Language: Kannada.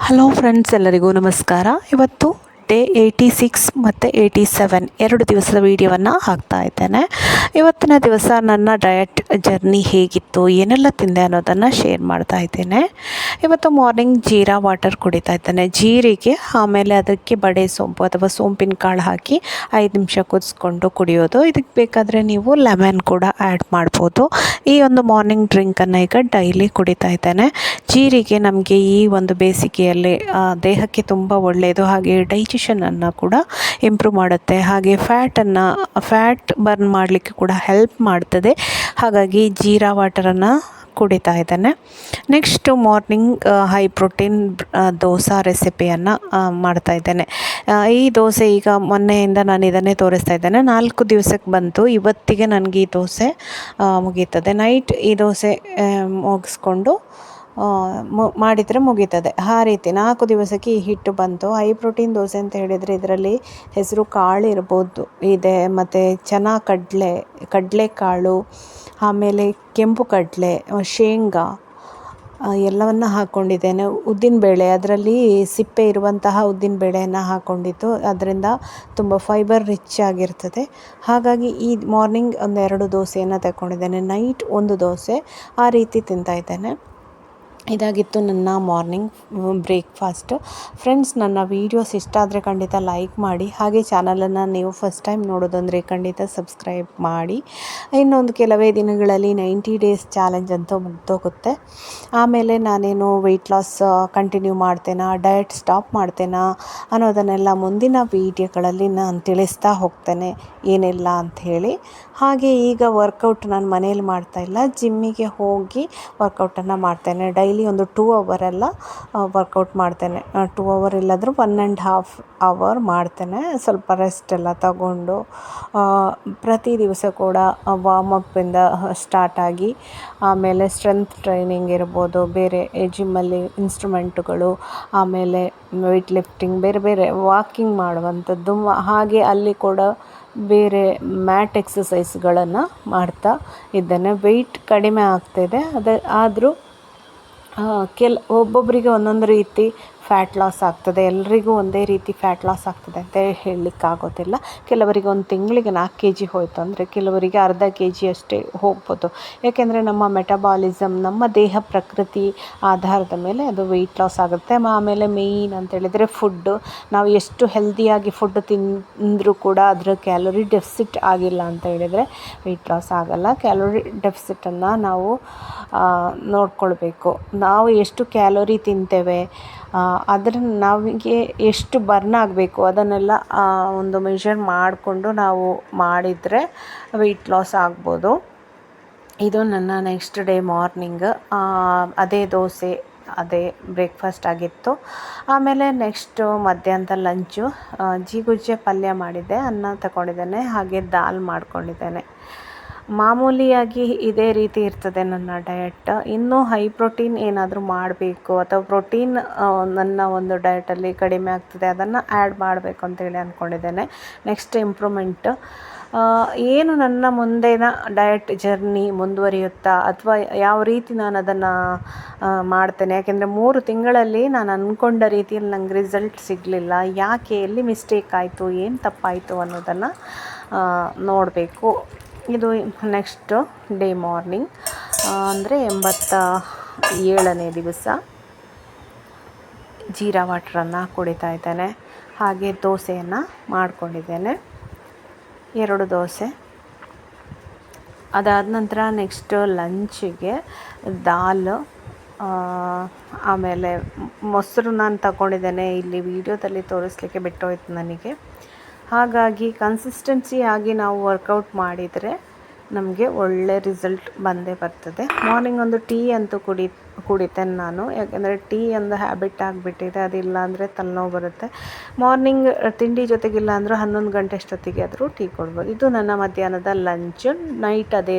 ಹಲೋ ಫ್ರೆಂಡ್ಸ್, ಎಲ್ಲರಿಗೂ ನಮಸ್ಕಾರ. ಇವತ್ತು ಡೇ 86 ಮತ್ತು 87 2 ದಿವಸದ ವೀಡಿಯೋವನ್ನು ಹಾಕ್ತಾ ಇದ್ದೇನೆ. ಇವತ್ತಿನ ದಿವಸ ನನ್ನ ಡಯಟ್ ಜರ್ನಿ ಹೇಗಿತ್ತು, ಏನೆಲ್ಲ ತಿಂದೆ ಅನ್ನೋದನ್ನು ಶೇರ್ ಮಾಡ್ತಾ ಇದ್ದೇನೆ. ಇವತ್ತು ಮಾರ್ನಿಂಗ್ ಜೀರಾ ವಾಟರ್ ಕುಡಿತಾ ಇದ್ದೇನೆ. ಜೀರಿಗೆ ಆಮೇಲೆ ಅದಕ್ಕೆ ಬಡೆ ಸೊಂಪು ಅಥವಾ ಸೋಂಪಿನ ಕಾಳು ಹಾಕಿ 5 ನಿಮಿಷ ಕುದಿಸ್ಕೊಂಡು ಕುಡಿಯೋದು. ಇದಕ್ಕೆ ಬೇಕಾದರೆ ನೀವು ಲೆಮನ್ ಕೂಡ ಆ್ಯಡ್ ಮಾಡ್ಬೋದು. ಈ ಒಂದು ಮಾರ್ನಿಂಗ್ ಡ್ರಿಂಕನ್ನು ಈಗ ಡೈಲಿ ಕುಡಿತಾ ಇದ್ದೇನೆ. ಜೀರಿಗೆ ನಮಗೆ ಈ ಒಂದು ಬೇಸಿಗೆಯಲ್ಲಿ ದೇಹಕ್ಕೆ ತುಂಬ ಒಳ್ಳೆಯದು. ಹಾಗೆ ಡೈಜೆಷನನ್ನು ಕೂಡ ಇಂಪ್ರೂವ್ ಮಾಡುತ್ತೆ. ಹಾಗೆ ಫ್ಯಾಟ್ ಬರ್ನ್ ಮಾಡಲಿಕ್ಕೆ ಕೂಡ ಹೆಲ್ಪ್ ಮಾಡ್ತದೆ. ಹಾಗಾಗಿ ಜೀರಾ ವಾಟರನ್ನು ಕುಡಿತಾ ಇದ್ದೇನೆ. Next morning high protein dosa ರೆಸಿಪಿಯನ್ನು ಮಾಡ್ತಾ ಇದ್ದೇನೆ. ಈ ದೋಸೆ ಈಗ ಮೊನ್ನೆಯಿಂದ ನಾನು ಇದನ್ನೇ ತೋರಿಸ್ತಾ ಇದ್ದೇನೆ. 4 ದಿವಸಕ್ಕೆ ಬಂತು. ಇವತ್ತಿಗೆ ನನಗೆ ಈ ದೋಸೆ ಮುಗೀತದೆ. ನೈಟ್ ಈ ದೋಸೆ ಮುಗಿಸ್ಕೊಂಡು ಮಾಡಿದರೆ ಮುಗೀತದೆ. ಆ ರೀತಿ 4 ದಿವಸಕ್ಕೆ ಈ ಹಿಟ್ಟು ಬಂತು. ಹೈ ಪ್ರೋಟೀನ್ ದೋಸೆ ಅಂತ ಹೇಳಿದರೆ ಇದರಲ್ಲಿ ಹೆಸರು ಕಾಳು ಇದೆ, ಮತ್ತು ಚನಾ ಕಡಲೆಕಾಳು, ಆಮೇಲೆ ಕೆಂಪು ಕಡಲೆ, ಶೇಂಗಾ ಎಲ್ಲವನ್ನು ಹಾಕ್ಕೊಂಡಿದ್ದೇನೆ. ಉದ್ದಿನಬೇಳೆ, ಅದರಲ್ಲಿ ಸಿಪ್ಪೆ ಇರುವಂತಹ ಉದ್ದಿನಬೇಳೆಯನ್ನು ಹಾಕ್ಕೊಂಡಿದ್ದು, ಅದರಿಂದ ತುಂಬ ಫೈಬರ್ ರಿಚ್ ಆಗಿರ್ತದೆ. ಹಾಗಾಗಿ ಈ ಮಾರ್ನಿಂಗ್ 2 ದೋಸೆಯನ್ನು ತಗೊಂಡಿದ್ದೇನೆ, ನೈಟ್ 1 ದೋಸೆ, ಆ ರೀತಿ ತಿಂತಾ ಇದ್ದೇನೆ. ಇದಾಗಿತ್ತು ನನ್ನ ಮಾರ್ನಿಂಗ್ ಬ್ರೇಕ್ಫಾಸ್ಟು. ಫ್ರೆಂಡ್ಸ್, ನನ್ನ ವೀಡಿಯೋಸ್ ಇಷ್ಟ ಆದರೆ ಖಂಡಿತ ಲೈಕ್ ಮಾಡಿ. ಹಾಗೆ ಚಾನಲನ್ನು ನೀವು ಫಸ್ಟ್ ಟೈಮ್ ನೋಡೋದಂದರೆ ಖಂಡಿತ ಸಬ್ಸ್ಕ್ರೈಬ್ ಮಾಡಿ. ಇನ್ನೊಂದು ಕೆಲವೇ ದಿನಗಳಲ್ಲಿ 90 ಡೇಸ್ ಚಾಲೆಂಜ್ ಅಂತೂ ಮುಗ್ದೋಗುತ್ತೆ. ಆಮೇಲೆ ನಾನೇನು ವೆಯ್ಟ್ ಲಾಸ್ ಕಂಟಿನ್ಯೂ ಮಾಡ್ತೇನಾ, ಡಯಟ್ ಸ್ಟಾಪ್ ಮಾಡ್ತೇನಾ ಅನ್ನೋದನ್ನೆಲ್ಲ ಮುಂದಿನ ವೀಡಿಯೋಗಳಲ್ಲಿ ನಾನು ತಿಳಿಸ್ತಾ ಹೋಗ್ತೇನೆ, ಏನಿಲ್ಲ ಅಂಥೇಳಿ. ಹಾಗೆ ಈಗ ವರ್ಕೌಟ್ ನಾನು ಮನೇಲಿ ಮಾಡ್ತಾಯಿಲ್ಲ, ಜಿಮ್ಮಿಗೆ ಹೋಗಿ ವರ್ಕೌಟನ್ನು ಮಾಡ್ತೇನೆ. ಡೈಲಿ ಒಂದು 2 ಅವರೆಲ್ಲ ವರ್ಕೌಟ್ ಮಾಡ್ತೇನೆ. 2 ಅವರ್ ಇಲ್ಲಾದರೂ 1.5 ಅವರ್ ಮಾಡ್ತೇನೆ. ಸ್ವಲ್ಪ ರೆಸ್ಟ್ ಎಲ್ಲ ತಗೊಂಡು ಪ್ರತಿ ದಿವಸ ಕೂಡ ವಾರ್ಮಪ್ಪಿಂದ ಸ್ಟಾರ್ಟ್ ಆಗಿ, ಆಮೇಲೆ ಸ್ಟ್ರೆಂತ್ ಟ್ರೈನಿಂಗ್ ಇರ್ಬೋದು, ಬೇರೆ ಜಿಮ್ಮಲ್ಲಿ ಇನ್ಸ್ಟ್ರುಮೆಂಟುಗಳು, ಆಮೇಲೆ ವೆಯ್ಟ್ ಲಿಫ್ಟಿಂಗ್, ಬೇರೆ ಬೇರೆ ವಾಕಿಂಗ್ ಮಾಡುವಂಥದ್ದು, ಹಾಗೆ ಅಲ್ಲಿ ಕೂಡ ಬೇರೆ ಮ್ಯಾಟ್ ಎಕ್ಸಸೈಸ್ಗಳನ್ನು ಮಾಡ್ತಾ ಇದ್ದೇನೆ. ವೆಯ್ಟ್ ಕಡಿಮೆ ಆಗ್ತಾಯಿದೆ. ಆದರೂ ಒಬ್ಬೊಬ್ಬರಿಗೆ ಒಂದೊಂದು ರೀತಿ ಫ್ಯಾಟ್ ಲಾಸ್ ಆಗ್ತದೆ. ಎಲ್ರಿಗೂ ಒಂದೇ ರೀತಿ ಫ್ಯಾಟ್ ಲಾಸ್ ಆಗ್ತದೆ ಅಂತ ಹೇಳಲಿಕ್ಕಾಗೋದಿಲ್ಲ. ಕೆಲವರಿಗೆ 1 ತಿಂಗಳಿಗೆ 4 kg ಹೋಯಿತು ಅಂದರೆ, ಕೆಲವರಿಗೆ ಅರ್ಧ kg ಅಷ್ಟೇ ಹೋಗ್ಬೋದು. ಯಾಕೆಂದರೆ ನಮ್ಮ ಮೆಟಬಾಲಿಸಮ್, ನಮ್ಮ ದೇಹ ಪ್ರಕೃತಿ ಆಧಾರದ ಮೇಲೆ ಅದು ವೆಯ್ಟ್ ಲಾಸ್ ಆಗುತ್ತೆ. ಆಮೇಲೆ ಮೇಯ್ನ್ ಅಂತೇಳಿದರೆ ಫುಡ್ಡು. ನಾವು ಎಷ್ಟು ಹೆಲ್ದಿಯಾಗಿ ಫುಡ್ ತಿಂದರೂ ಕೂಡ ಅದರ ಕ್ಯಾಲೋರಿ ಡೆಫಿಸಿಟ್ ಆಗಿಲ್ಲ ಅಂತ ಹೇಳಿದರೆ ವೆಯ್ಟ್ ಲಾಸ್ ಆಗಲ್ಲ. ಕ್ಯಾಲೋರಿ ಡೆಫಿಸಿಟನ್ನು ನಾವು ನೋಡ್ಕೊಳ್ಬೇಕು. ನಾವು ಎಷ್ಟು ಕ್ಯಾಲೋರಿ ತಿಂತೇವೆ, ಅದನ್ನು ನಮಗೆ ಎಷ್ಟು ಬರ್ನ್ ಆಗಬೇಕು, ಅದನ್ನೆಲ್ಲ ಒಂದು ಮೆಷರ್ ಮಾಡಿಕೊಂಡು ನಾವು ಮಾಡಿದರೆ ವೆಯ್ಟ್ ಲಾಸ್ ಆಗ್ಬೋದು. ಇದು ನನ್ನ ನೆಕ್ಸ್ಟ್ ಡೇ ಮಾರ್ನಿಂಗ್. ಅದೇ ದೋಸೆ, ಅದೇ ಬ್ರೇಕ್ಫಾಸ್ಟ್ ಆಗಿತ್ತು. ಆಮೇಲೆ ನೆಕ್ಸ್ಟು ಮಧ್ಯಾಹ್ನದ ಲಂಚು ಜೀಗುಜ್ಜೆ ಪಲ್ಯ ಮಾಡಿದ್ದೆ, ಅನ್ನ ತಗೊಂಡಿದ್ದೇನೆ, ಹಾಗೆ ದಾಲ್ ಮಾಡ್ಕೊಂಡಿದ್ದೇನೆ. ಮಾಮೂಲಿಯಾಗಿ ಇದೇ ರೀತಿ ಇರ್ತದೆ ನನ್ನ ಡಯಟ್. ಇನ್ನೂ ಹೈ ಪ್ರೋಟೀನ್ ಏನಾದರೂ ಮಾಡಬೇಕು, ಅಥವಾ ಪ್ರೋಟೀನ್ ನನ್ನ ಒಂದು ಡಯಟಲ್ಲಿ ಕಡಿಮೆ ಆಗ್ತದೆ, ಅದನ್ನು ಆ್ಯಡ್ ಮಾಡಬೇಕು ಅಂತೇಳಿ ಅಂದ್ಕೊಂಡಿದ್ದೇನೆ. ನೆಕ್ಸ್ಟ್ ಇಂಪ್ರೂವ್ಮೆಂಟ್ ಏನು ನನ್ನ ಮುಂದಿನ ಡಯಟ್ ಜರ್ನಿ ಮುಂದುವರಿಯುತ್ತಾ, ಅಥವಾ ಯಾವ ರೀತಿ ನಾನು ಅದನ್ನು ಮಾಡ್ತೇನೆ. ಯಾಕೆಂದರೆ 3 ತಿಂಗಳಲ್ಲಿ ನಾನು ಅಂದ್ಕೊಂಡ ರೀತಿಯಲ್ಲಿ ನಂಗೆ ರಿಸಲ್ಟ್ ಸಿಗಲಿಲ್ಲ. ಯಾಕೆ, ಎಲ್ಲಿ ಮಿಸ್ಟೇಕ್ ಆಯಿತು, ಏನು ತಪ್ಪಾಯಿತು ಅನ್ನೋದನ್ನು ನೋಡಬೇಕು. ಇದು ನೆಕ್ಸ್ಟ್ ಡೇ ಮಾರ್ನಿಂಗ್, ಅಂದರೆ 87ನೇ ದಿವಸ. ಜೀರಾ ವಾಟ್ರನ್ನು ಕುಡಿತಾ ಇದ್ದೇನೆ. ಹಾಗೆ ದೋಸೆಯನ್ನು ಮಾಡ್ಕೊಂಡಿದ್ದೇನೆ, 2 ದೋಸೆ. ಅದಾದ ನಂತರ ನೆಕ್ಸ್ಟ್ ಲಂಚಿಗೆ ದಾಲ್, ಆಮೇಲೆ ಮೊಸರು ನಾನು ತಗೊಂಡಿದ್ದೇನೆ. ಇಲ್ಲಿ ವಿಡಿಯೋದಲ್ಲಿ ತೋರಿಸ್ಲಿಕ್ಕೆ ಬಿಟ್ಟೋಯ್ತು ನನಗೆ. ಹಾಗಾಗಿ ಕನ್ಸಿಸ್ಟೆನ್ಸಿಯಾಗಿ ನಾವು ವರ್ಕೌಟ್ ಮಾಡಿದರೆ ನಮಗೆ ಒಳ್ಳೆ ರಿಸಲ್ಟ್ ಬಂದೇ ಬರ್ತದೆ. ಮಾರ್ನಿಂಗ್ ಒಂದು ಟೀ ಅಂತೂ ಕುಡಿತೇನೆ ನಾನು, ಯಾಕೆಂದರೆ ಟೀ ಒಂದು ಹ್ಯಾಬಿಟ್ ಆಗಿಬಿಟ್ಟಿದೆ. ಅದಿಲ್ಲ ಅಂದರೆ ತಲೆನೋವು ಬರುತ್ತೆ. ಮಾರ್ನಿಂಗ್ ತಿಂಡಿ ಜೊತೆಗಿಲ್ಲ ಅಂದರೂ 11 ಗಂಟೆ ಅಷ್ಟೊತ್ತಿಗೆ ಆದರೂ ಟೀ ಕೊಡ್ಬೋದು. ಇದು ನನ್ನ ಮಧ್ಯಾಹ್ನದ ಲಂಚ್. ನೈಟ್ ಅದೇ